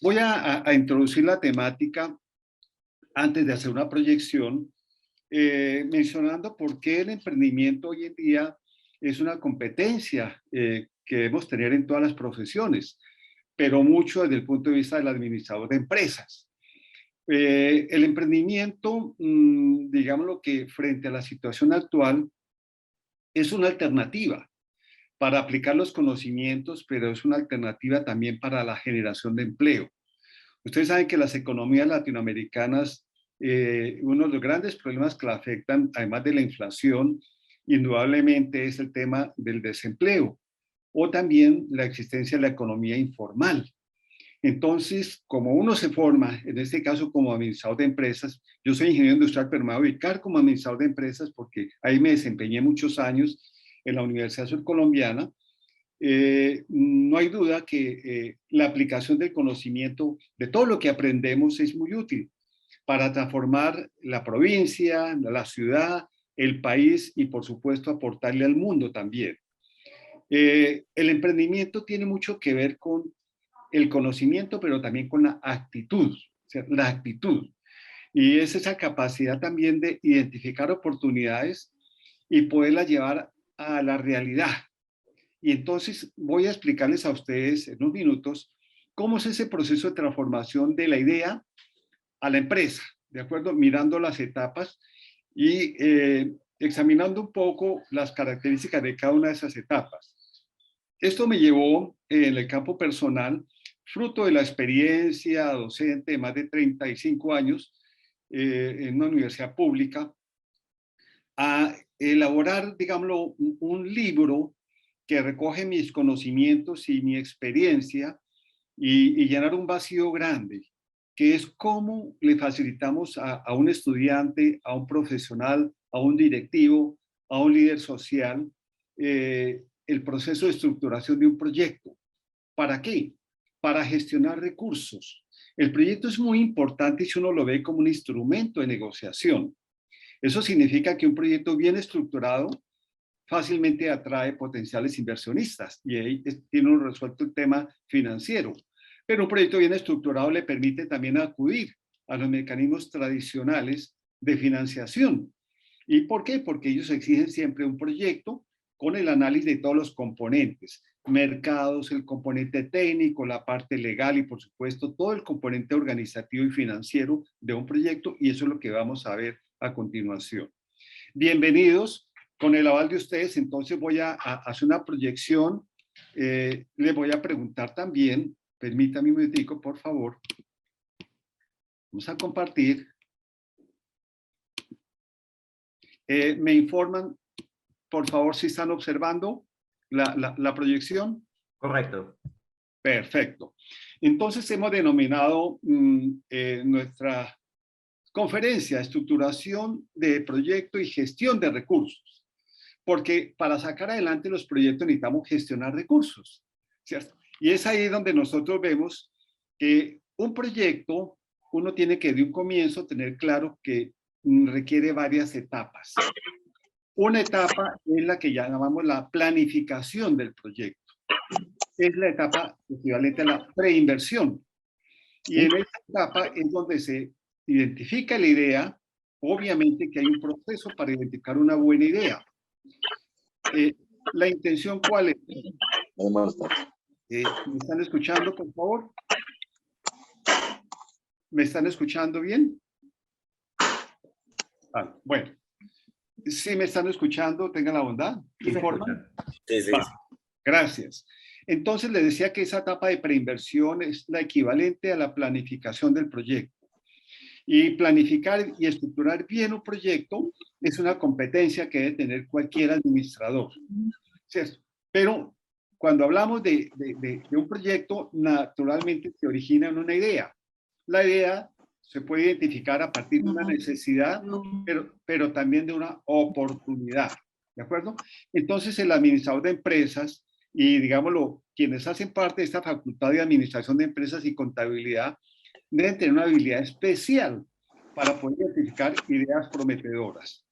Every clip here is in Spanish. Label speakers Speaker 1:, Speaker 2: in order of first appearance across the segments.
Speaker 1: Voy a introducir la temática antes de hacer una proyección, mencionando por qué el emprendimiento hoy en día es una competencia que debemos tener en todas las profesiones, pero mucho desde el punto de vista del administrador de empresas. El emprendimiento, digámoslo que frente a la situación actual, es una alternativa para aplicar los conocimientos, pero es una alternativa también para la generación de empleo. Ustedes saben que las economías latinoamericanas, uno de los grandes problemas que la afectan, además de la inflación, indudablemente es el tema del desempleo o también la existencia de la economía informal. Entonces, como uno se forma, en este caso como administrador de empresas, yo soy ingeniero industrial, pero me voy a ubicar como administrador de empresas porque ahí me desempeñé muchos años en la Universidad Surcolombiana. No hay duda que la aplicación del conocimiento, de todo lo que aprendemos, es muy útil para transformar la provincia, la ciudad, el país y, por supuesto, aportarle al mundo también. El emprendimiento tiene mucho que ver con el conocimiento, pero también con la actitud, o sea, la actitud. Y es esa capacidad también de identificar oportunidades y poderlas llevar a la realidad. Y entonces voy a explicarles a ustedes en unos minutos cómo es ese proceso de transformación de la idea a la empresa, ¿de acuerdo? Mirando las etapas y examinando un poco las características de cada una de esas etapas. Esto me llevó en el campo personal, fruto de la experiencia docente de más de 35 años en una universidad pública, a elaborar, digámoslo, un libro que recoge mis conocimientos y mi experiencia y llenar un vacío grande, que es cómo le facilitamos a un estudiante, a un profesional, a un directivo, a un líder social, el proceso de estructuración de un proyecto. ¿Para qué? Para gestionar recursos. El proyecto es muy importante si uno lo ve como un instrumento de negociación. Eso significa que un proyecto bien estructurado fácilmente atrae potenciales inversionistas y ahí tiene un resuelto el tema financiero. Pero un proyecto bien estructurado le permite también acudir a los mecanismos tradicionales de financiación. ¿Y por qué? Porque ellos exigen siempre un proyecto con el análisis de todos los componentes, mercados, el componente técnico, la parte legal y por supuesto todo el componente organizativo y financiero de un proyecto, y eso es lo que vamos a ver a continuación. Bienvenidos. Con el aval de ustedes, entonces voy a hacer una proyección. Les voy a preguntar también, permítame un momentico, por favor. Vamos a compartir. Me informan, por favor, si están observando la proyección.
Speaker 2: Correcto.
Speaker 1: Perfecto. Entonces hemos denominado nuestra conferencia estructuración de proyecto y gestión de recursos. Porque para sacar adelante los proyectos necesitamos gestionar recursos, ¿cierto? Y es ahí donde nosotros vemos que un proyecto, uno tiene que de un comienzo tener claro que requiere varias etapas. Una etapa es la que llamamos la planificación del proyecto. Es la etapa equivalente a la preinversión. Y en esta etapa es donde se identifica la idea. Obviamente que hay un proceso para identificar una buena idea. ¿La intención cuál es? ¿Me están escuchando, por favor? ¿Me están escuchando bien? Bueno, si me están escuchando, tengan la bondad. ¿Informan?
Speaker 2: Sí, sí.
Speaker 1: Gracias. Entonces, les decía que esa etapa de preinversión es la equivalente a la planificación del proyecto. Y planificar y estructurar bien un proyecto es una competencia que debe tener cualquier administrador, ¿cierto? Pero cuando hablamos de un proyecto, naturalmente se origina en una idea. La idea se puede identificar a partir de una necesidad, pero también de una oportunidad, ¿de acuerdo? Entonces, el administrador de empresas y, digámoslo, quienes hacen parte de esta facultad de administración de empresas y contabilidad, deben tener una habilidad especial para poder identificar ideas prometedoras.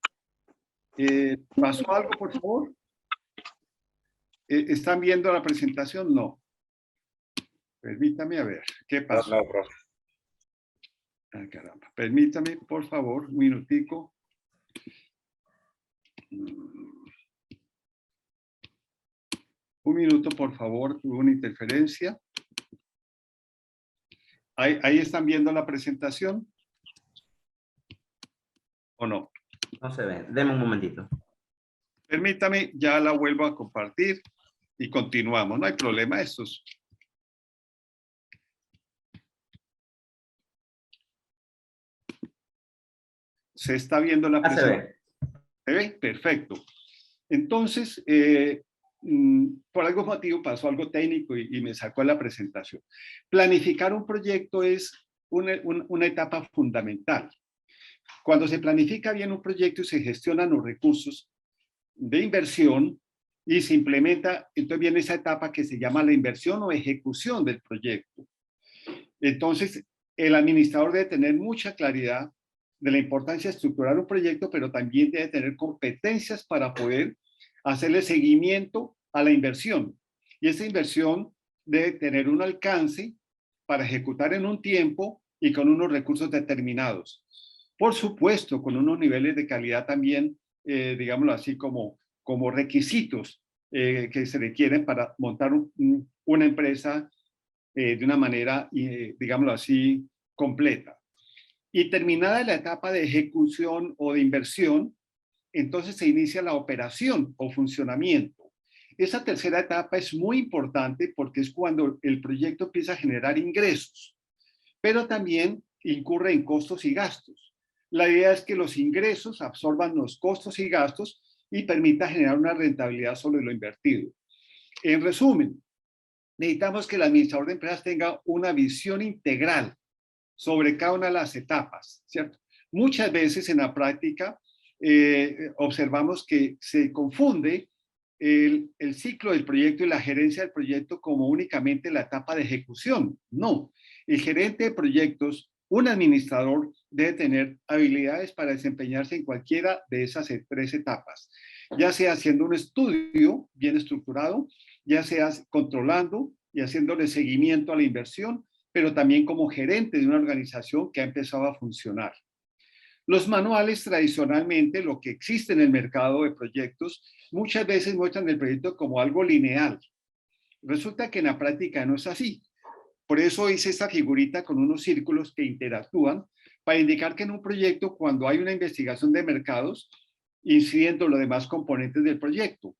Speaker 1: ¿Pasó algo, por favor? ¿Están viendo la presentación? No. Permítame a ver, ¿qué
Speaker 2: No,
Speaker 1: pasó?
Speaker 2: no, profe.
Speaker 1: Ah, caramba. Permítame, por favor, un minutico. Un minuto, por favor, tuve una interferencia. Ahí están viendo la presentación, ¿o no?
Speaker 3: No se ve. Deme un momentito.
Speaker 1: Permítame, ya la vuelvo a compartir y continuamos. No hay problema, estos. ¿Se está viendo la
Speaker 3: Ya se
Speaker 1: presentación?
Speaker 3: ve.
Speaker 1: ¿Se ve? Perfecto. Entonces, por algún motivo pasó algo técnico y me sacó la presentación. Planificar un proyecto es una etapa fundamental. Cuando se planifica bien un proyecto y se gestionan los recursos de inversión y se implementa, entonces viene esa etapa que se llama la inversión o ejecución del proyecto. Entonces, el administrador debe tener mucha claridad de la importancia de estructurar un proyecto, pero también debe tener competencias para poder hacerle seguimiento a la inversión. Y esa inversión debe tener un alcance para ejecutar en un tiempo y con unos recursos determinados. Por supuesto, con unos niveles de calidad también, digámoslo así, como requisitos que se requieren para montar una empresa de una manera, digámoslo así, completa. Y terminada la etapa de ejecución o de inversión, entonces se inicia la operación o funcionamiento. Esa tercera etapa es muy importante porque es cuando el proyecto empieza a generar ingresos, pero también incurre en costos y gastos. La idea es que los ingresos absorban los costos y gastos y permita generar una rentabilidad sobre lo invertido. En resumen, necesitamos que el administrador de empresas tenga una visión integral sobre cada una de las etapas, ¿cierto? Muchas veces en la práctica observamos que se confunde el ciclo del proyecto y la gerencia del proyecto como únicamente la etapa de ejecución. No, el gerente de proyectos, un administrador, debe tener habilidades para desempeñarse en cualquiera de esas tres etapas, ya sea haciendo un estudio bien estructurado, ya sea controlando y haciéndole seguimiento a la inversión, pero también como gerente de una organización que ha empezado a funcionar. Los manuales tradicionalmente, lo que existe en el mercado de proyectos, muchas veces muestran el proyecto como algo lineal. Resulta que en la práctica no es así. Por eso hice esta figurita con unos círculos que interactúan para indicar que en un proyecto, cuando hay una investigación de mercados, inciden los demás componentes del proyecto.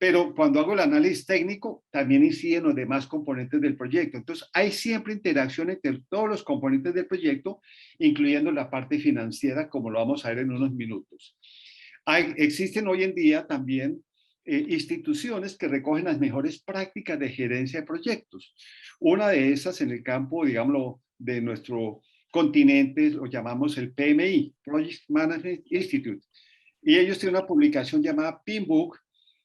Speaker 1: Pero cuando hago el análisis técnico, también inciden los demás componentes del proyecto. Entonces, hay siempre interacción entre todos los componentes del proyecto, incluyendo la parte financiera, como lo vamos a ver en unos minutos. Existen hoy en día también instituciones que recogen las mejores prácticas de gerencia de proyectos. Una de esas en el campo, digámoslo, de nuestro continente, lo llamamos el PMI, Project Management Institute. Y ellos tienen una publicación llamada Pinbook,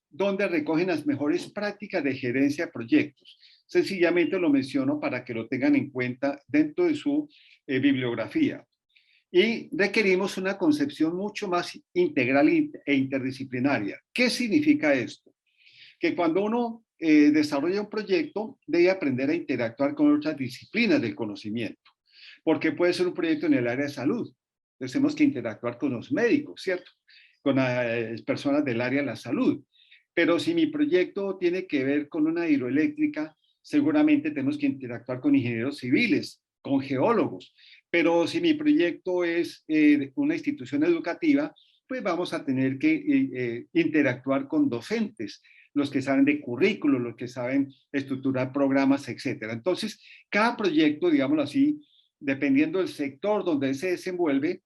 Speaker 1: donde recogen las mejores prácticas de gerencia de proyectos. Sencillamente lo menciono para que lo tengan en cuenta dentro de su bibliografía. Y requerimos una concepción mucho más integral e interdisciplinaria. ¿Qué significa esto? Que cuando uno desarrolla un proyecto, debe aprender a interactuar con otras disciplinas del conocimiento, porque puede ser un proyecto en el área de salud. Entonces tenemos que interactuar con los médicos, ¿cierto? Con las personas del área de la salud. Pero si mi proyecto tiene que ver con una hidroeléctrica, seguramente tenemos que interactuar con ingenieros civiles, con geólogos. Pero si mi proyecto es una institución educativa, pues vamos a tener que interactuar con docentes, los que saben de currículos, los que saben estructurar programas, etcétera. Entonces, cada proyecto, digámoslo así, dependiendo del sector donde se desenvuelve,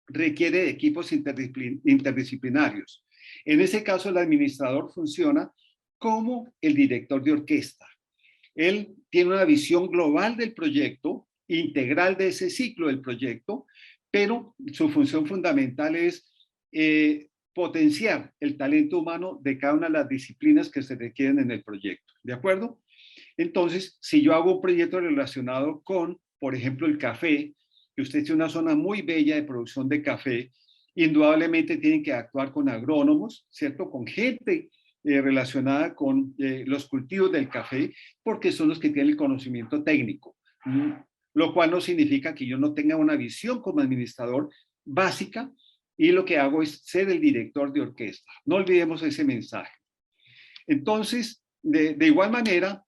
Speaker 1: requiere de equipos interdisciplinarios. En ese caso, el administrador funciona como el director de orquesta. Él tiene una visión global del proyecto, integral de ese ciclo del proyecto, pero su función fundamental es potenciar el talento humano de cada una de las disciplinas que se requieren en el proyecto. ¿De acuerdo? Entonces, si yo hago un proyecto relacionado con, por ejemplo, el café, que usted tiene una zona muy bella de producción de café, indudablemente tienen que actuar con agrónomos, ¿cierto? Con gente relacionada con los cultivos del café, porque son los que tienen el conocimiento técnico, lo cual no significa que yo no tenga una visión como administrador básica, y lo que hago es ser el director de orquesta. No olvidemos ese mensaje. Entonces, de igual manera,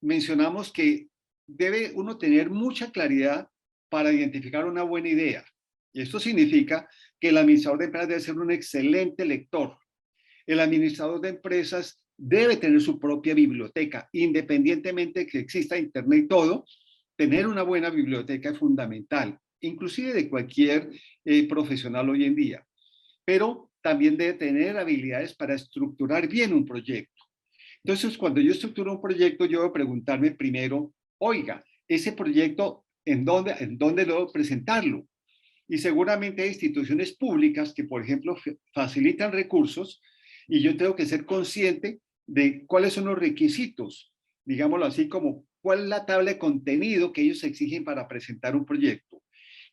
Speaker 1: mencionamos que debe uno tener mucha claridad para identificar una buena idea. Y esto significa que el administrador de empresas debe ser un excelente lector. El administrador de empresas debe tener su propia biblioteca, independientemente de que exista internet y todo. Tener una buena biblioteca es fundamental, inclusive de cualquier profesional hoy en día. Pero también debe tener habilidades para estructurar bien un proyecto. Entonces, cuando yo estructuro un proyecto, yo debo preguntarme primero, oiga, ese proyecto, ¿en dónde debo presentarlo? Y seguramente hay instituciones públicas que, por ejemplo, facilitan recursos, y yo tengo que ser consciente de cuáles son los requisitos, digámoslo así, como cuál es la tabla de contenido que ellos exigen para presentar un proyecto.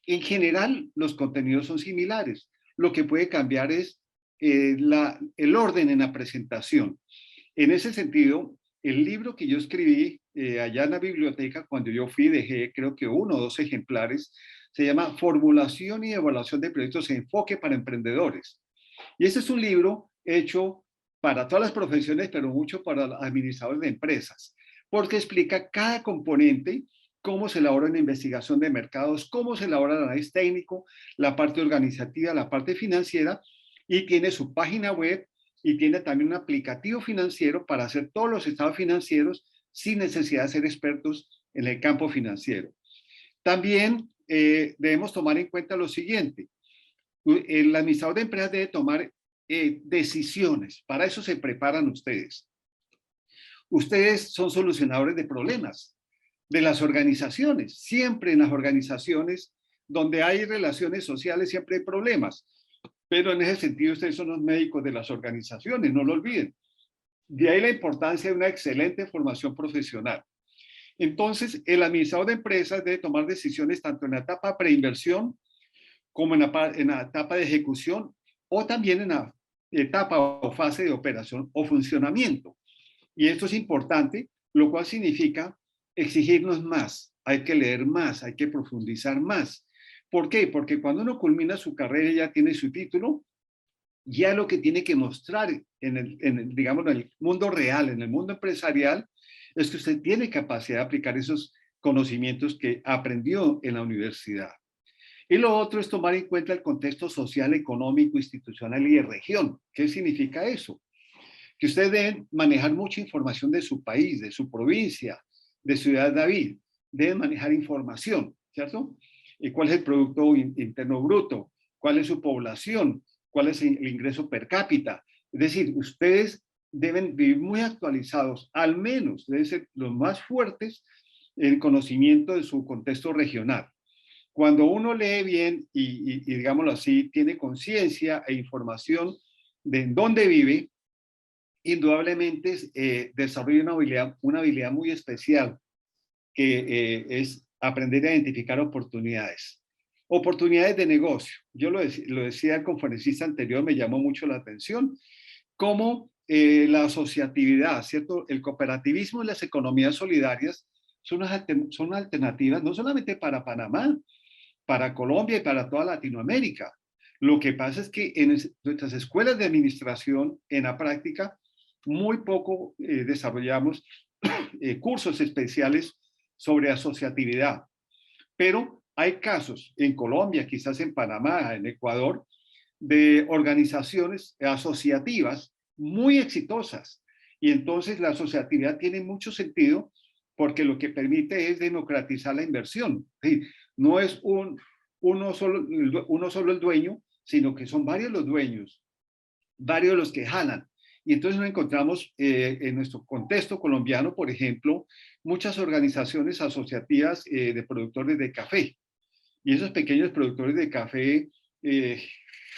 Speaker 1: En general, los contenidos son similares. Lo que puede cambiar es el orden en la presentación. En ese sentido, el libro que yo escribí allá en la biblioteca, cuando yo fui, dejé creo que 1 o 2 ejemplares, se llama Formulación y Evaluación de Proyectos en Enfoque para Emprendedores. Y este es un libro hecho para todas las profesiones, pero mucho para los administradores de empresas, porque explica cada componente, cómo se elabora una investigación de mercados, cómo se elabora el análisis técnico, la parte organizativa, la parte financiera, y tiene su página web y tiene también un aplicativo financiero para hacer todos los estados financieros sin necesidad de ser expertos en el campo financiero. También debemos tomar en cuenta lo siguiente. El administrador de empresas debe tomar decisiones. Para eso se preparan ustedes. Ustedes son solucionadores de problemas de las organizaciones. Siempre en las organizaciones donde hay relaciones sociales siempre hay problemas. Pero en ese sentido ustedes son los médicos de las organizaciones, no lo olviden. De ahí la importancia de una excelente formación profesional. Entonces, el administrador de empresas debe tomar decisiones tanto en la etapa preinversión como en la etapa de ejecución, o también en la etapa o fase de operación o funcionamiento. Y esto es importante, lo cual significa exigirnos más. Hay que leer más, hay que profundizar más. ¿Por qué? Porque cuando uno culmina su carrera y ya tiene su título, ya lo que tiene que mostrar digamos, en el mundo real, en el mundo empresarial, es que usted tiene capacidad de aplicar esos conocimientos que aprendió en la universidad. Y lo otro es tomar en cuenta el contexto social, económico, institucional y de región. ¿Qué significa eso? Que ustedes deben manejar mucha información de su país, de su provincia, de Ciudad David. Deben manejar información, ¿cierto? ¿Cuál es el Producto Interno Bruto? ¿Cuál es su población? ¿Cuál es el ingreso per cápita? Es decir, ustedes deben vivir muy actualizados, al menos deben ser los más fuertes en conocimiento de su contexto regional. Cuando uno lee bien y digámoslo así, tiene conciencia e información de en dónde vive, indudablemente desarrolla una habilidad muy especial que es aprender a identificar oportunidades. Oportunidades de negocio. Yo lo decía el conferencista anterior, me llamó mucho la atención, como la asociatividad, ¿cierto? El cooperativismo y las economías solidarias son alternativas no solamente para Panamá, para Colombia y para toda Latinoamérica. Lo que pasa es que en nuestras escuelas de administración, en la práctica, muy poco desarrollamos cursos especiales sobre asociatividad. Pero hay casos en Colombia, quizás en Panamá, en Ecuador, de organizaciones asociativas muy exitosas. Y entonces la asociatividad tiene mucho sentido porque lo que permite es democratizar la inversión. No es uno solo el dueño, sino que son varios los dueños, varios los que jalan. Y entonces nos encontramos en nuestro contexto colombiano, por ejemplo, muchas organizaciones asociativas de productores de café. Y esos pequeños productores de café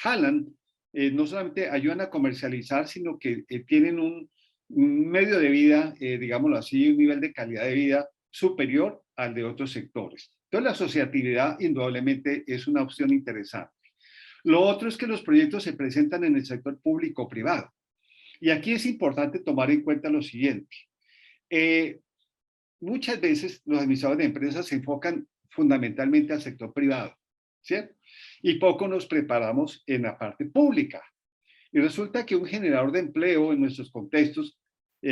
Speaker 1: jalan, no solamente ayudan a comercializar, sino que tienen un medio de vida, digámoslo así, un nivel de calidad de vida superior al de otros sectores. Entonces la asociatividad indudablemente es una opción interesante. Lo otro es que los proyectos se presentan en el sector público o privado. Y aquí es importante tomar en cuenta lo siguiente. Eh, Muchas veces los administradores de empresas se enfocan fundamentalmente al sector privado, ¿cierto? Y poco nos preparamos en la parte pública. Y resulta que un generador de empleo en nuestros contextos,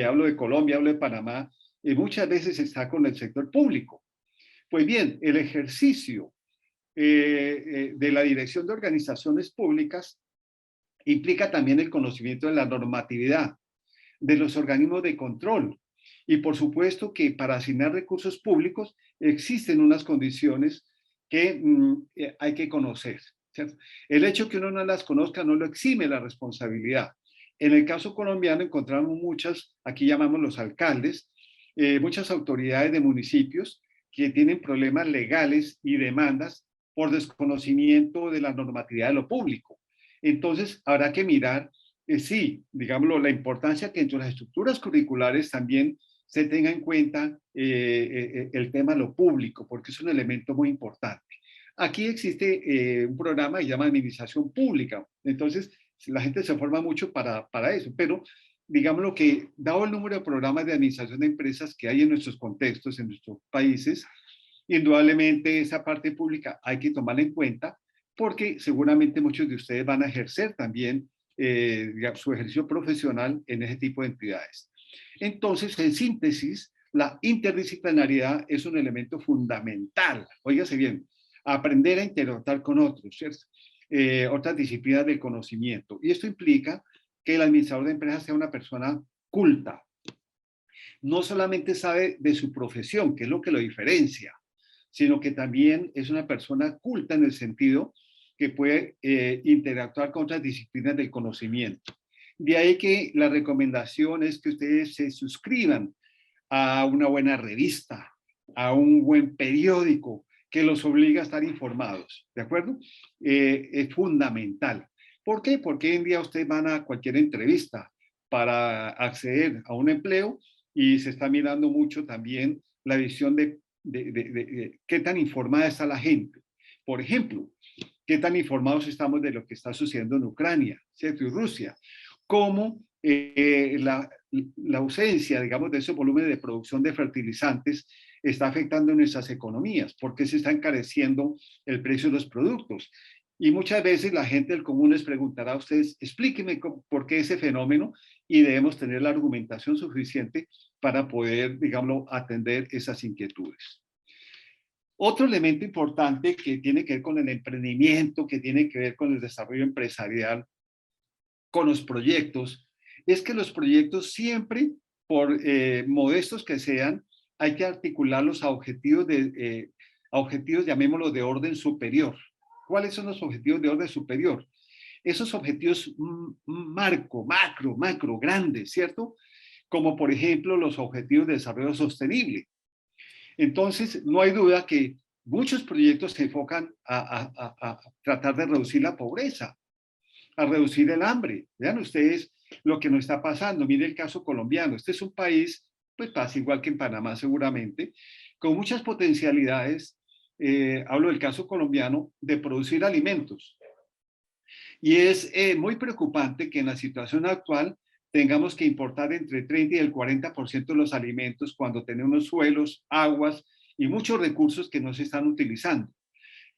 Speaker 1: hablo de Colombia, hablo de Panamá, muchas veces está con el sector público. Pues bien, el ejercicio de la dirección de organizaciones públicas implica también el conocimiento de la normatividad, de los organismos de control. Y por supuesto que para asignar recursos públicos existen unas condiciones que hay que conocer, ¿cierto? El hecho que uno no las conozca no lo exime la responsabilidad. En el caso colombiano encontramos muchas, aquí llamamos los alcaldes, muchas autoridades de municipios que tienen problemas legales y demandas por desconocimiento de la normatividad de lo público. Entonces, habrá que mirar, sí, digámoslo, la importancia que entre las estructuras curriculares también se tenga en cuenta el tema de lo público, porque es un elemento muy importante. Aquí existe un programa que se llama Administración Pública, entonces la gente se forma mucho para eso, pero digamos lo que, dado el número de programas de administración de empresas que hay en nuestros contextos, en nuestros países, indudablemente esa parte pública hay que tomarla en cuenta porque seguramente muchos de ustedes van a ejercer también su ejercicio profesional en ese tipo de entidades. Entonces, en síntesis, la interdisciplinariedad es un elemento fundamental. Óigase bien, aprender a interactuar con otros, ¿cierto? Otras disciplinas del conocimiento. Y esto implica que el administrador de empresas sea una persona culta. No solamente sabe de su profesión, que es lo que lo diferencia, sino que también es una persona culta en el sentido que puede interactuar con otras disciplinas del conocimiento. De ahí que la recomendación es que ustedes se suscriban a una buena revista, a un buen periódico que los obliga a estar informados, ¿de acuerdo? Es fundamental. ¿Por qué? Porque hoy en día ustedes van a cualquier entrevista para acceder a un empleo y se está mirando mucho también la visión de qué tan informada está la gente. Por ejemplo, qué tan informados estamos de lo que está sucediendo en Ucrania, ¿cierto? Y Rusia. Cómo la ausencia, digamos, de ese volumen de producción de fertilizantes está afectando nuestras economías, porque se está encareciendo el precio de los productos. Y muchas veces la gente del común les preguntará a ustedes, explíqueme por qué ese fenómeno y debemos tener la argumentación suficiente para poder, digámoslo, atender esas inquietudes. Otro elemento importante que tiene que ver con el emprendimiento, que tiene que ver con el desarrollo empresarial, con los proyectos, es que los proyectos siempre, por modestos que sean, hay que articularlos a objetivos, llamémoslo, de orden superior. ¿Cuáles son los objetivos de orden superior? Esos objetivos macro, grandes, ¿cierto? Como por ejemplo los objetivos de desarrollo sostenible. Entonces, no hay duda que muchos proyectos se enfocan a tratar de reducir la pobreza, a reducir el hambre. Vean ustedes lo que nos está pasando. Mire el caso colombiano. Este es un país, pues pasa igual que en Panamá seguramente, con muchas potencialidades, hablo del caso colombiano, de producir alimentos. Y es muy preocupante que en la situación actual tengamos que importar entre 30 y el 40% de los alimentos cuando tenemos suelos, aguas y muchos recursos que no se están utilizando.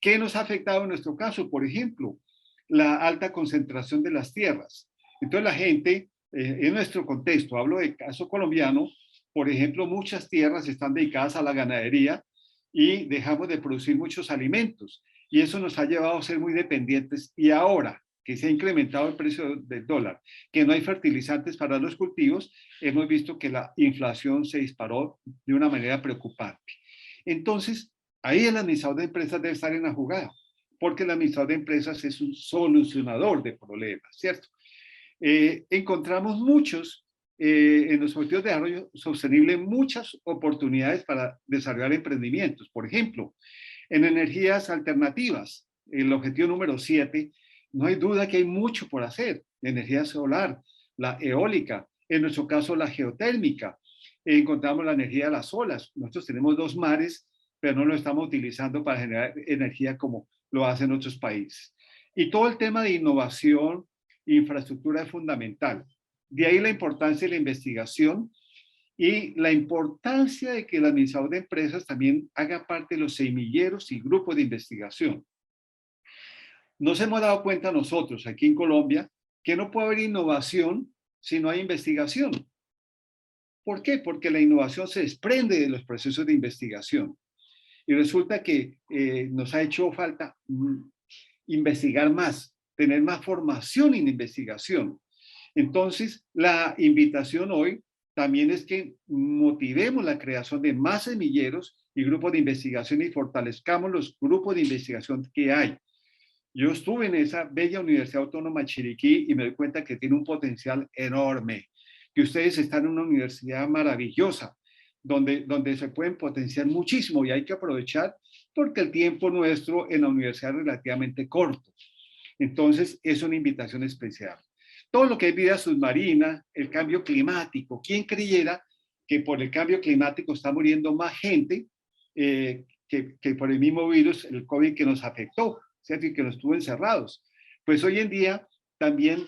Speaker 1: ¿Qué nos ha afectado en nuestro caso? Por ejemplo, la alta concentración de las tierras. Entonces la gente, en nuestro contexto, hablo de caso colombiano, por ejemplo, muchas tierras están dedicadas a la ganadería y dejamos de producir muchos alimentos. Y eso nos ha llevado a ser muy dependientes. Y ahora que se ha incrementado el precio del dólar, que no hay fertilizantes para los cultivos, hemos visto que la inflación se disparó de una manera preocupante. Entonces, ahí el administrador de empresas debe estar en la jugada, porque el administrador de empresas es un solucionador de problemas, ¿cierto? Encontramos en los objetivos de desarrollo sostenible, muchas oportunidades para desarrollar emprendimientos. Por ejemplo, en energías alternativas, el objetivo número 7, no hay duda que hay mucho por hacer. La energía solar, la eólica, en nuestro caso la geotérmica. Encontramos la energía de las olas. Nosotros tenemos 2 mares, pero no lo estamos utilizando para generar energía como lo hacen otros países. Y todo el tema de innovación, infraestructura es fundamental. De ahí la importancia de la investigación y la importancia de que el administrador de empresas también haga parte de los semilleros y grupos de investigación. Nos hemos dado cuenta nosotros aquí en Colombia que no puede haber innovación si no hay investigación. ¿Por qué? Porque la innovación se desprende de los procesos de investigación. Y resulta que nos ha hecho falta investigar más, tener más formación en investigación. Entonces, la invitación hoy también es que motivemos la creación de más semilleros y grupos de investigación y fortalezcamos los grupos de investigación que hay. Yo estuve en esa bella Universidad Autónoma de Chiriquí y me doy cuenta que tiene un potencial enorme, que ustedes están en una universidad maravillosa, donde se pueden potenciar muchísimo y hay que aprovechar porque el tiempo nuestro en la universidad es relativamente corto. Entonces, es una invitación especial. Todo lo que es vida submarina, el cambio climático, ¿quién creyera que por el cambio climático está muriendo más gente que por el mismo virus, el COVID que nos afectó, ¿cierto? Y que nos tuvo encerrados? Pues hoy en día también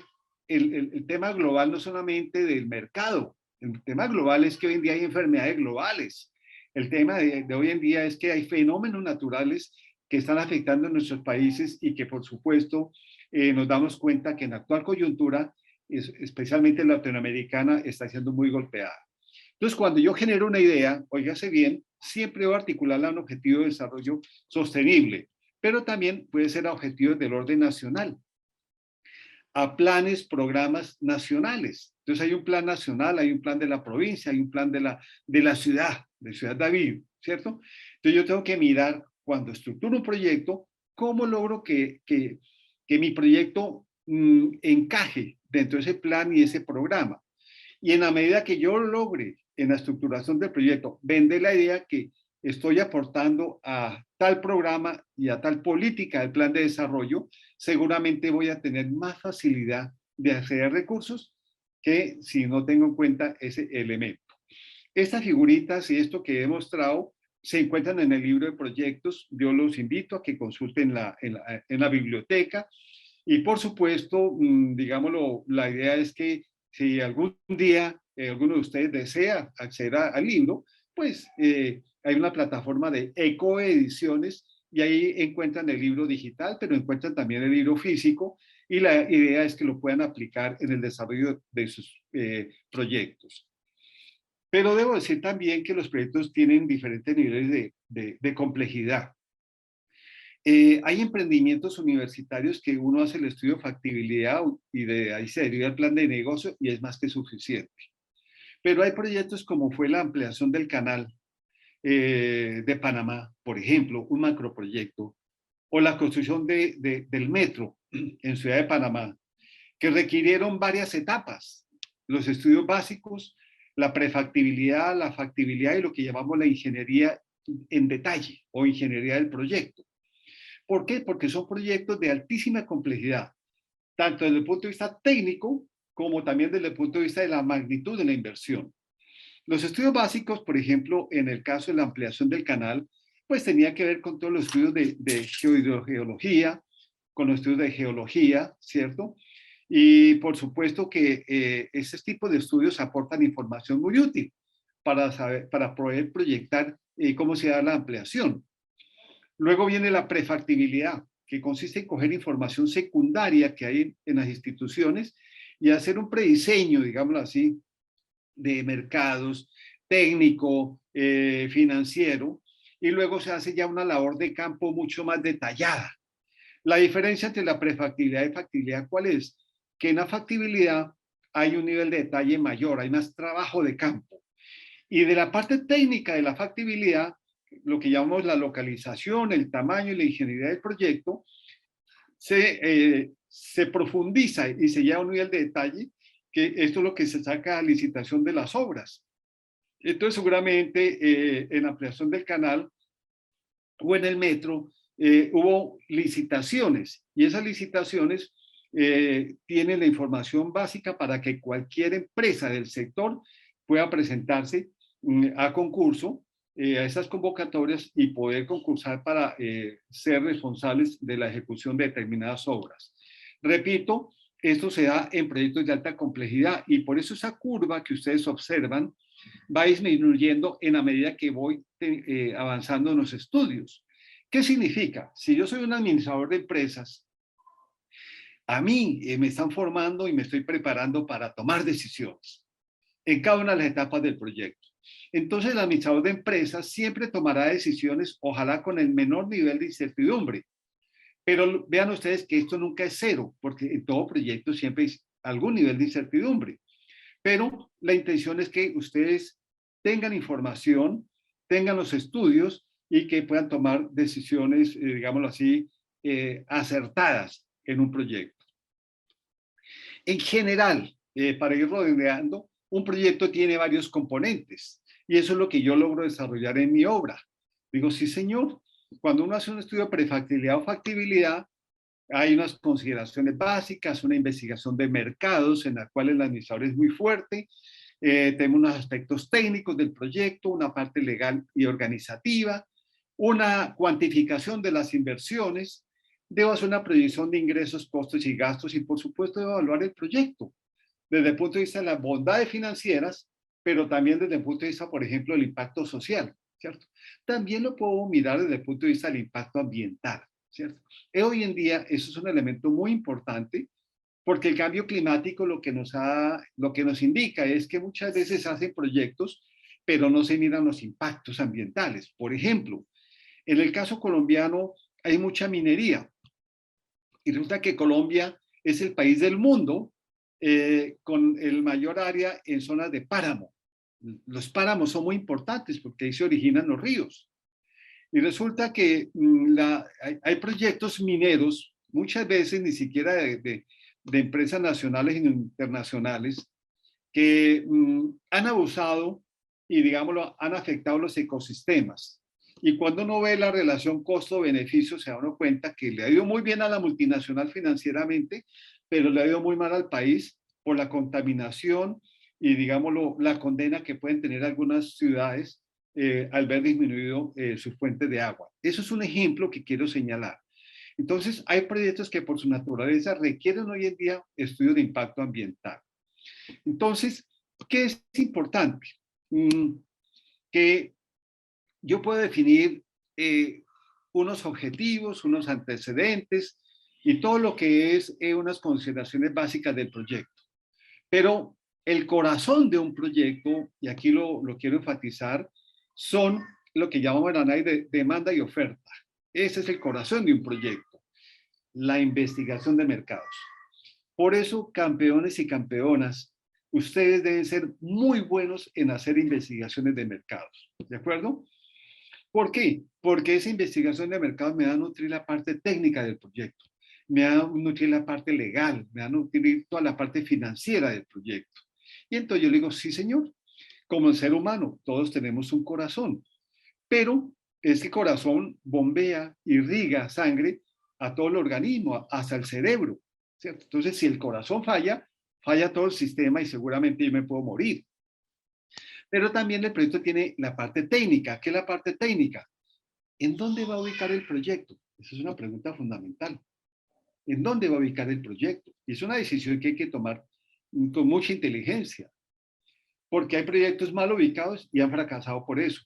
Speaker 1: el tema global no solamente del mercado, el tema global es que hoy en día hay enfermedades globales. El tema de hoy en día es que hay fenómenos naturales que están afectando a nuestros países y que por supuesto nos damos cuenta que en la actual coyuntura, especialmente latinoamericana, está siendo muy golpeada. Entonces, cuando yo genero una idea, óigase bien, siempre voy a articularla a un objetivo de desarrollo sostenible, pero también puede ser a objetivos del orden nacional, a planes, programas nacionales. Entonces hay un plan nacional, hay un plan de la provincia, hay un plan de la ciudad, de Ciudad David, ¿cierto? Entonces yo tengo que mirar, cuando estructuro un proyecto, cómo logro que mi proyecto encaje dentro de ese plan y ese programa. Y en la medida que yo logre en la estructuración del proyecto vender la idea que estoy aportando a tal programa y a tal política del plan de desarrollo, seguramente voy a tener más facilidad de acceder a recursos que si no tengo en cuenta ese elemento. Estas figuritas y esto que he mostrado se encuentran en el libro de proyectos. Yo los invito a que consulten en la biblioteca. Y por supuesto, digámoslo, la idea es que si algún día alguno de ustedes desea acceder al libro, pues hay una plataforma de ecoediciones y ahí encuentran el libro digital, pero encuentran también el libro físico y la idea es que lo puedan aplicar en el desarrollo de sus proyectos. Pero debo decir también que los proyectos tienen diferentes niveles de complejidad. Hay emprendimientos universitarios que uno hace el estudio de factibilidad y de ahí se deriva el plan de negocio y es más que suficiente. Pero hay proyectos como fue la ampliación del canal de Panamá, por ejemplo, un macroproyecto, o la construcción del metro en Ciudad de Panamá, que requirieron varias etapas, los estudios básicos, la prefactibilidad, la factibilidad y lo que llamamos la ingeniería en detalle o ingeniería del proyecto. ¿Por qué? Porque son proyectos de altísima complejidad, tanto desde el punto de vista técnico como también desde el punto de vista de la magnitud de la inversión. Los estudios básicos, por ejemplo, en el caso de la ampliación del canal, pues tenía que ver con todos los estudios de geohidrogeología, con los estudios de geología, ¿cierto? Y por supuesto que ese tipo de estudios aportan información muy útil para poder proyectar cómo se da la ampliación. Luego viene la prefactibilidad, que consiste en coger información secundaria que hay en las instituciones y hacer un prediseño, digámoslo así, de mercados, técnico, financiero, y luego se hace ya una labor de campo mucho más detallada. La diferencia entre la prefactibilidad y factibilidad, ¿cuál es? Que en la factibilidad hay un nivel de detalle mayor, hay más trabajo de campo. Y de la parte técnica de la factibilidad, lo que llamamos la localización, el tamaño y la ingeniería del proyecto, se profundiza y se lleva a un nivel de detalle que esto es lo que se saca a licitación de las obras. Entonces, seguramente en la ampliación del canal o en el metro hubo licitaciones y esas licitaciones tienen la información básica para que cualquier empresa del sector pueda presentarse a concurso, a esas convocatorias y poder concursar para ser responsables de la ejecución de determinadas obras. Repito, Esto se da en proyectos de alta complejidad y por eso esa curva que ustedes observan va disminuyendo en la medida que voy avanzando en los estudios. ¿Qué significa? Si yo soy un administrador de empresas, a mí me están formando y me estoy preparando para tomar decisiones en cada una de las etapas del proyecto. Entonces, el administrador de empresas siempre tomará decisiones, ojalá con el menor nivel de incertidumbre. Pero vean ustedes que esto nunca es cero, porque en todo proyecto siempre hay algún nivel de incertidumbre. Pero la intención es que ustedes tengan información, tengan los estudios y que puedan tomar decisiones, digámoslo así, acertadas en un proyecto. En general, para ir redondeando, un proyecto tiene varios componentes y eso es lo que yo logro desarrollar en mi obra. Digo, sí, señor, cuando uno hace un estudio de prefactibilidad o factibilidad, hay unas consideraciones básicas, una investigación de mercados en la cual el administrador es muy fuerte, tenemos unos aspectos técnicos del proyecto, una parte legal y organizativa, una cuantificación de las inversiones, debo hacer una proyección de ingresos, costos y gastos y por supuesto debo evaluar el proyecto desde el punto de vista de las bondades financieras, pero también desde el punto de vista, por ejemplo, del impacto social, ¿cierto? También lo puedo mirar desde el punto de vista del impacto ambiental, ¿cierto? Hoy en día eso es un elemento muy importante porque el cambio climático lo que nos indica es que muchas veces se hacen proyectos, pero no se miran los impactos ambientales. Por ejemplo, en el caso colombiano hay mucha minería y resulta que Colombia es el país del mundo con el mayor área en zonas de páramo. Los páramos son muy importantes porque ahí se originan los ríos. Y resulta que hay proyectos mineros, muchas veces ni siquiera de empresas nacionales e internacionales, que han abusado y, digámoslo, han afectado los ecosistemas. Y cuando uno ve la relación costo-beneficio, se da uno cuenta que le ha ido muy bien a la multinacional financieramente, pero le ha ido muy mal al país por la contaminación y, digámoslo, la condena que pueden tener algunas ciudades al ver disminuido sus fuentes de agua. Eso es un ejemplo que quiero señalar. Entonces, hay proyectos que por su naturaleza requieren hoy en día estudios de impacto ambiental. Entonces, ¿qué es importante? Que yo puedo definir unos objetivos, unos antecedentes y todo lo que es unas consideraciones básicas del proyecto. Pero el corazón de un proyecto, y aquí lo quiero enfatizar, son lo que llamamos en análisis de demanda y oferta. Ese es el corazón de un proyecto, la investigación de mercados. Por eso, campeones y campeonas, ustedes deben ser muy buenos en hacer investigaciones de mercados, ¿de acuerdo? ¿Por qué? Porque esa investigación de mercados me va a nutrir la parte técnica del proyecto, me va a nutrir la parte legal, me va a nutrir toda la parte financiera del proyecto. Y entonces yo le digo, sí, señor, como el ser humano, todos tenemos un corazón, pero ese corazón bombea, irriga sangre a todo el organismo, hasta el cerebro, ¿cierto? Entonces, si el corazón falla, falla todo el sistema y seguramente yo me puedo morir. Pero también el proyecto tiene la parte técnica. ¿Qué es la parte técnica? ¿En dónde va a ubicar el proyecto? Esa es una pregunta fundamental. ¿En dónde va a ubicar el proyecto? Y es una decisión que hay que tomar con mucha inteligencia, porque hay proyectos mal ubicados y han fracasado por eso.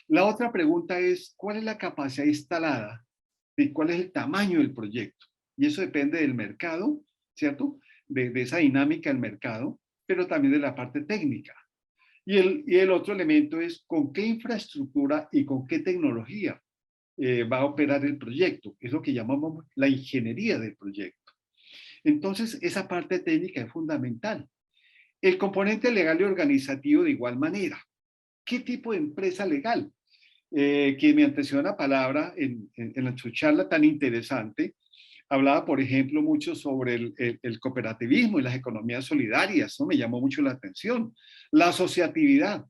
Speaker 1: La otra pregunta es, ¿cuál es la capacidad instalada y cuál es el tamaño del proyecto? Y eso depende del mercado, ¿cierto? De esa dinámica del mercado, pero también de la parte técnica. Y el otro elemento es con qué infraestructura y con qué tecnología va a operar el proyecto. Es lo que llamamos la ingeniería del proyecto. Entonces, esa parte técnica es fundamental. El componente legal y organizativo de igual manera. ¿Qué tipo de empresa legal? Que me antecedió la palabra en su charla tan interesante, hablaba, por ejemplo, mucho sobre el cooperativismo y las economías solidarias, ¿no? Me llamó mucho la atención. La asociatividad.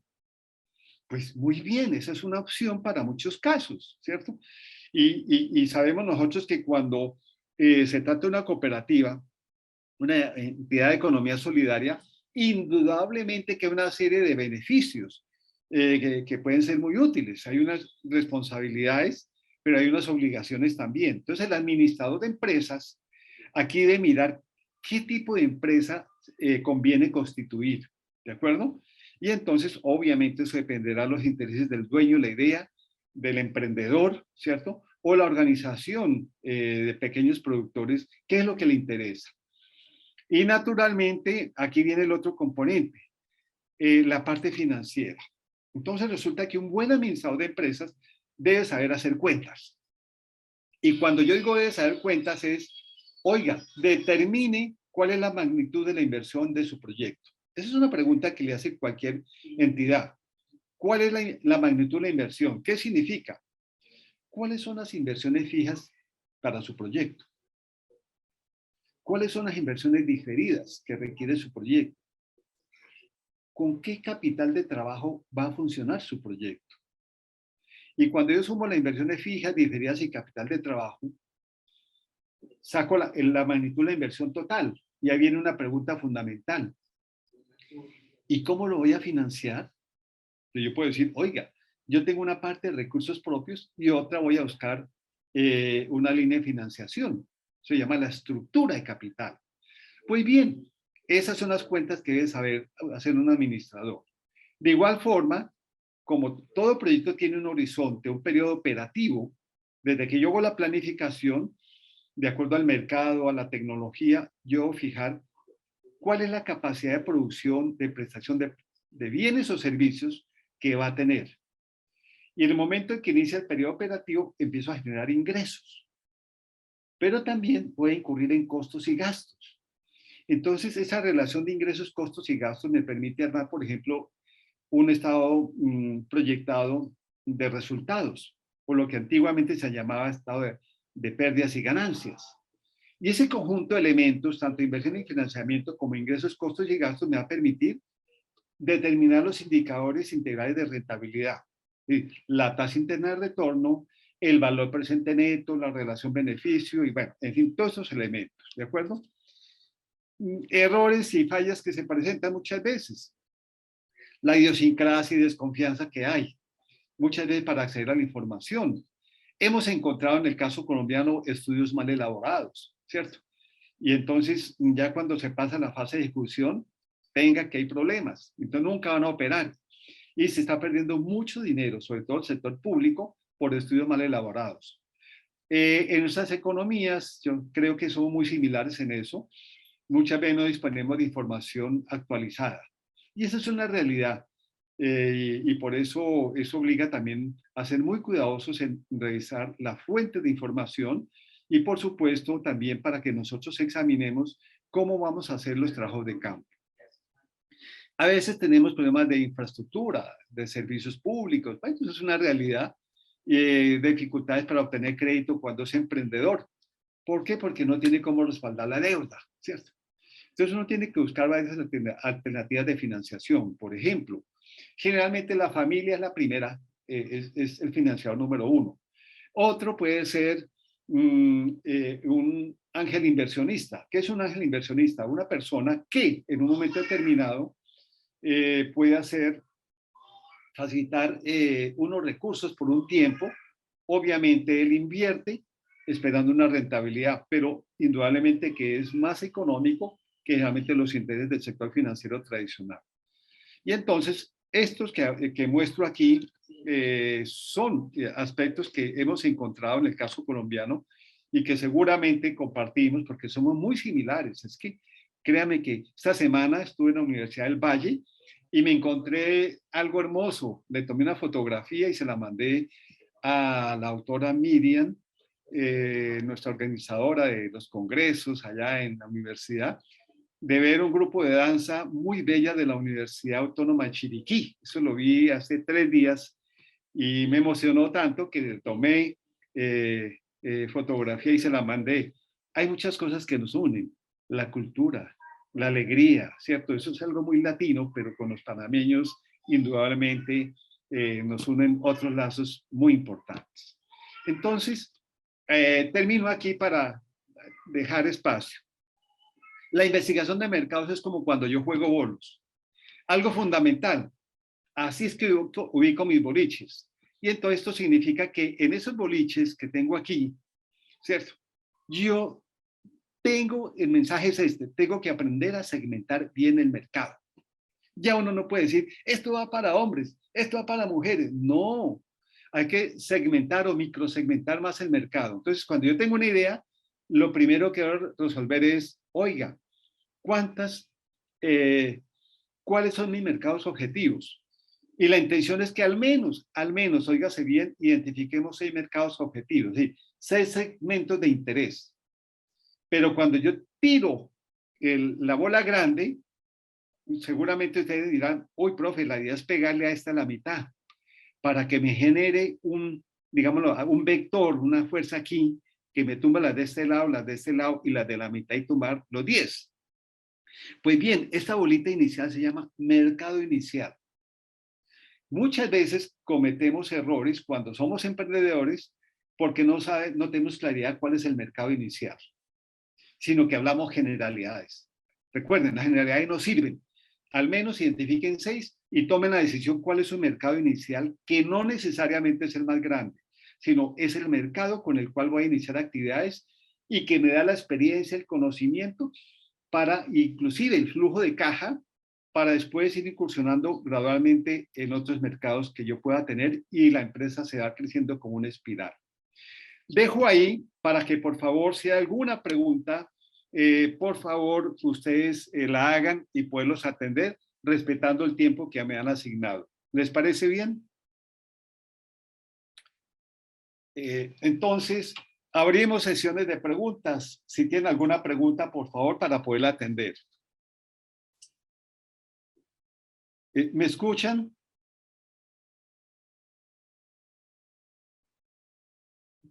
Speaker 1: Pues muy bien, esa es una opción para muchos casos, ¿cierto? Y sabemos nosotros que cuando se trata de una cooperativa, una entidad de economía solidaria, indudablemente que hay una serie de beneficios que pueden ser muy útiles. Hay unas responsabilidades, pero hay unas obligaciones también. Entonces, el administrador de empresas aquí debe mirar qué tipo de empresa conviene constituir, ¿de acuerdo? Y entonces, obviamente, eso dependerá de los intereses del dueño, la idea, del emprendedor, ¿cierto? O la organización de pequeños productores, ¿qué es lo que le interesa? Y naturalmente, aquí viene el otro componente, la parte financiera. Entonces resulta que un buen administrador de empresas debe saber hacer cuentas. Y cuando yo digo debe saber cuentas es, oiga, determine cuál es la magnitud de la inversión de su proyecto. Esa es una pregunta que le hace cualquier entidad. ¿Cuál es la magnitud de la inversión? ¿Qué significa? ¿Cuáles son las inversiones fijas para su proyecto? ¿Cuáles son las inversiones diferidas que requiere su proyecto? ¿Con qué capital de trabajo va a funcionar su proyecto? Y cuando yo sumo las inversiones fijas, diferidas y capital de trabajo, saco la magnitud de la inversión total. Y ahí viene una pregunta fundamental. ¿Y cómo lo voy a financiar? Yo puedo decir, oiga, yo tengo una parte de recursos propios y otra voy a buscar una línea de financiación. Se llama la estructura de capital. Pues bien, esas son las cuentas que debe saber hacer un administrador. De igual forma, como todo proyecto tiene un horizonte, un periodo operativo, desde que yo hago la planificación, de acuerdo al mercado, a la tecnología, yo debo fijar cuál es la capacidad de producción, de prestación de bienes o servicios que va a tener. Y en el momento en que inicia el periodo operativo, empiezo a generar ingresos. Pero también voy a incurrir en costos y gastos. Entonces, esa relación de ingresos, costos y gastos me permite armar, por ejemplo, un estado proyectado de resultados, o lo que antiguamente se llamaba estado de pérdidas y ganancias. Y ese conjunto de elementos, tanto inversión y financiamiento como ingresos, costos y gastos, me va a permitir determinar los indicadores integrales de rentabilidad. La tasa interna de retorno, el valor presente neto, la relación beneficio y bueno, en fin, todos esos elementos, ¿de acuerdo? Errores y fallas que se presentan muchas veces. La idiosincrasia y desconfianza que hay, muchas veces para acceder a la información. Hemos encontrado en el caso colombiano estudios mal elaborados, ¿cierto? Y entonces ya cuando se pasa a la fase de ejecución, venga que hay problemas, entonces nunca van a operar. Y se está perdiendo mucho dinero, sobre todo el sector público, por estudios mal elaborados. En nuestras economías, yo creo que somos muy similares en eso, muchas veces no disponemos de información actualizada. Y esa es una realidad. Y por eso obliga también a ser muy cuidadosos en revisar la fuente de información y por supuesto también para que nosotros examinemos cómo vamos a hacer los trabajos de campo. A veces tenemos problemas de infraestructura, de servicios públicos, bueno, eso es una realidad, dificultades para obtener crédito cuando es emprendedor. ¿Por qué? Porque no tiene cómo respaldar la deuda, ¿cierto? Entonces uno tiene que buscar varias alternativas de financiación. Por ejemplo, generalmente la familia es la primera, es el financiador número uno. Otro puede ser un ángel inversionista. ¿Qué es un ángel inversionista? Una persona que en un momento determinado puede facilitar unos recursos por un tiempo. Obviamente él invierte esperando una rentabilidad, pero indudablemente que es más económico que realmente los intereses del sector financiero tradicional. Y entonces, estos que muestro aquí son aspectos que hemos encontrado en el caso colombiano y que seguramente compartimos porque somos muy similares. Es que créanme que esta semana estuve en la Universidad del Valle y me encontré algo hermoso. Le tomé una fotografía y se la mandé a la autora Miriam, nuestra organizadora de los congresos allá en la universidad, de ver un grupo de danza muy bella de la Universidad Autónoma de Chiriquí. Eso lo vi hace 3 días y me emocionó tanto que tomé fotografía y se la mandé. Hay muchas cosas que nos unen, la cultura, la alegría, ¿cierto? Eso es algo muy latino, pero con los panameños indudablemente nos unen otros lazos muy importantes. Entonces, termino aquí para dejar espacio. La investigación de mercados es como cuando yo juego bolos. Algo fundamental. Así es que yo ubico mis boliches. Y entonces esto significa que en esos boliches que tengo aquí, ¿cierto? Yo el mensaje es este, tengo que aprender a segmentar bien el mercado. Ya uno no puede decir, esto va para hombres, esto va para mujeres. No, hay que segmentar o microsegmentar más el mercado. Entonces, cuando yo tengo una idea, lo primero que quiero resolver es, oiga, ¿cuáles son mis mercados objetivos? Y la intención es que al menos, óigase bien, identifiquemos 6 mercados objetivos, ¿sí? 6 segmentos de interés. Pero cuando yo tiro la bola grande, seguramente ustedes dirán, uy, profe, la idea es pegarle a esta a la mitad, para que me genere digámoslo, un vector, una fuerza aquí, que me tumba las de este lado, las de este lado y las de la mitad y tumbar los 10. Pues bien, esta bolita inicial se llama mercado inicial. Muchas veces cometemos errores cuando somos emprendedores porque no tenemos claridad cuál es el mercado inicial, sino que hablamos generalidades. Recuerden, las generalidades no sirven. Al menos identifiquen 6 y tomen la decisión cuál es su mercado inicial, que no necesariamente es el más grande, sino es el mercado con el cual voy a iniciar actividades y que me da la experiencia, el conocimiento para inclusive el flujo de caja para después ir incursionando gradualmente en otros mercados que yo pueda tener y la empresa se va creciendo como una espiral. Dejo ahí para que por favor, si hay alguna pregunta, por favor ustedes la hagan y poderlos atender respetando el tiempo que me han asignado. ¿Les parece bien? Entonces, abrimos sesiones de preguntas. Si tienen alguna pregunta, por favor, para poderla atender. ¿Me escuchan?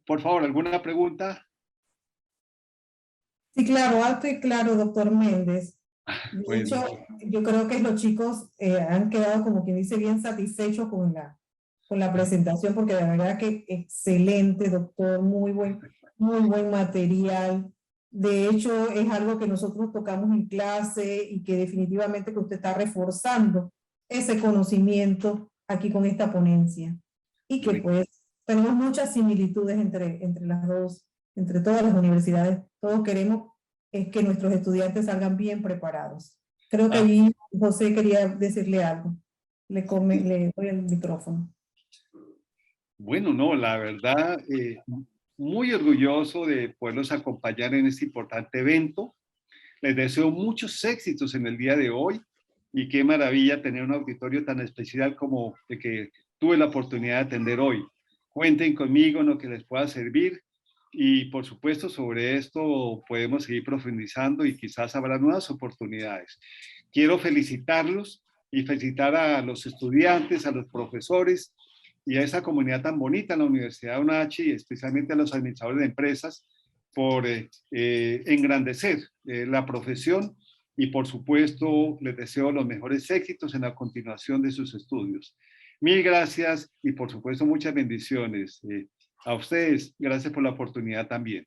Speaker 1: Por favor, ¿alguna pregunta?
Speaker 2: Sí, claro, alto y claro, doctor Méndez. De
Speaker 1: Bueno,
Speaker 2: hecho, yo creo que los chicos han quedado, como quien dice, bien satisfechos con la presentación, porque de verdad que excelente, doctor, muy buen material. De hecho, es algo que nosotros tocamos en clase y que definitivamente que usted está reforzando ese conocimiento aquí con esta ponencia. Y que pues tenemos muchas similitudes entre las dos, entre todas las universidades. Todos queremos es que nuestros estudiantes salgan bien preparados. Creo que allí José quería decirle algo. Le doy el micrófono.
Speaker 1: bueno, no, la verdad, muy orgulloso de poderlos acompañar en este importante evento. Les deseo muchos éxitos en el día de hoy y qué maravilla tener un auditorio tan especial como el que tuve la oportunidad de atender hoy. Cuenten conmigo en lo que les pueda servir y por supuesto sobre esto podemos seguir profundizando y quizás habrá nuevas oportunidades. Quiero felicitarlos y felicitar a los estudiantes, a los profesores y a esa comunidad tan bonita en la Universidad de UNACHI y especialmente a los administradores de empresas por engrandecer la profesión y por supuesto les deseo los mejores éxitos en la continuación de sus estudios. Mil gracias y por supuesto muchas bendiciones a ustedes. Gracias por la oportunidad también.